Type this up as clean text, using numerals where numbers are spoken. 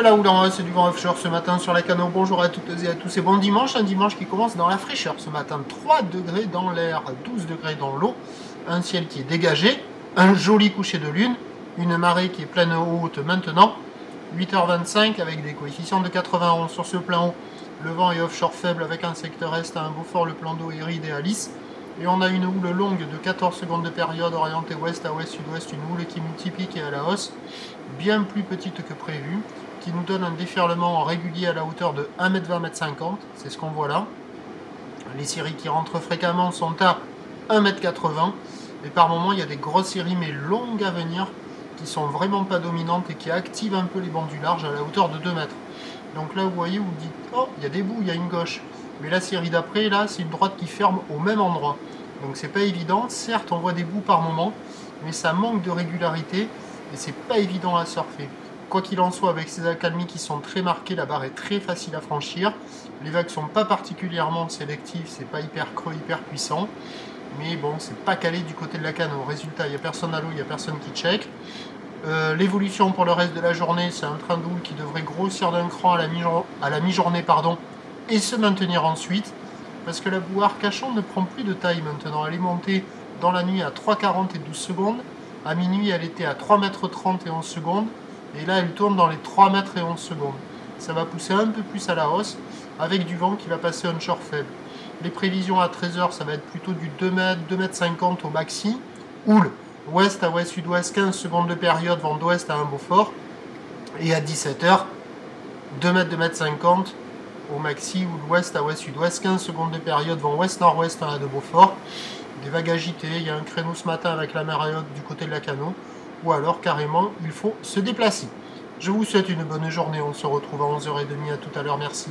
la houle en c'est du vent offshore ce matin sur la Cano. Bonjour à toutes et à tous et bon dimanche. Un dimanche qui commence dans la fraîcheur ce matin. 3 degrés dans l'air, 12 degrés dans l'eau. Un ciel qui est dégagé. Un joli coucher de lune. Une marée qui est pleine haute maintenant. 8h25 avec des coefficients de 91 sur ce plan haut. Le vent est offshore faible avec un secteur est à un Beaufort, le plan d'eau est idéalis. Et on a une houle longue de 14 secondes de période orientée ouest à ouest, sud-ouest, une houle qui multiplie et à la hausse, bien plus petite que prévu, qui nous donne un déferlement régulier à la hauteur de 1m20, 1m50, c'est ce qu'on voit là. Les séries qui rentrent fréquemment sont à 1m80, et par moments il y a des grosses séries mais longues à venir, qui sont vraiment pas dominantes et qui activent un peu les bancs du large à la hauteur de 2 mètres. Donc là vous voyez, vous dites, oh, il y a des bouts, il y a une gauche. Mais la série d'après, là, c'est une droite qui ferme au même endroit. Donc c'est pas évident. Certes, on voit des bouts par moment, mais ça manque de régularité et c'est pas évident à surfer. Quoi qu'il en soit, avec ces accalmies qui sont très marquées, la barre est très facile à franchir. Les vagues sont pas particulièrement sélectives, c'est pas hyper creux, hyper puissant. Mais bon, c'est pas calé du côté de la Cano. Résultat, il n'y a personne à l'eau, il n'y a personne qui check. L'évolution pour le reste de la journée, c'est un train de houle qui devrait grossir d'un cran à la mi-journée, et se maintenir ensuite, parce que la boue Arcachon ne prend plus de taille maintenant. Elle est montée dans la nuit à 3,40 et 12 secondes. À minuit, elle était à 3,30 m et 11 secondes. Et là, elle tourne dans les 3 mètres et 11 secondes. Ça va pousser un peu plus à la hausse, avec du vent qui va passer onshore faible. Les prévisions à 13h, ça va être plutôt du 2 mètres, 2,50 m au maxi. Houle, ouest à ouest, sud-ouest, 15 secondes de période, vent d'ouest à un Beaufort. Et à 17h, 2 mètres, 2,50 m au maxi, ou l'ouest à ouest, sud-ouest, 15 secondes de période, vent ouest-nord-ouest à de Beaufort. Des vagues agitées, il y a un créneau ce matin avec la mer haute du côté de la Cano, ou alors carrément il faut se déplacer. Je vous souhaite une bonne journée, on se retrouve à 11h30, à tout à l'heure, merci.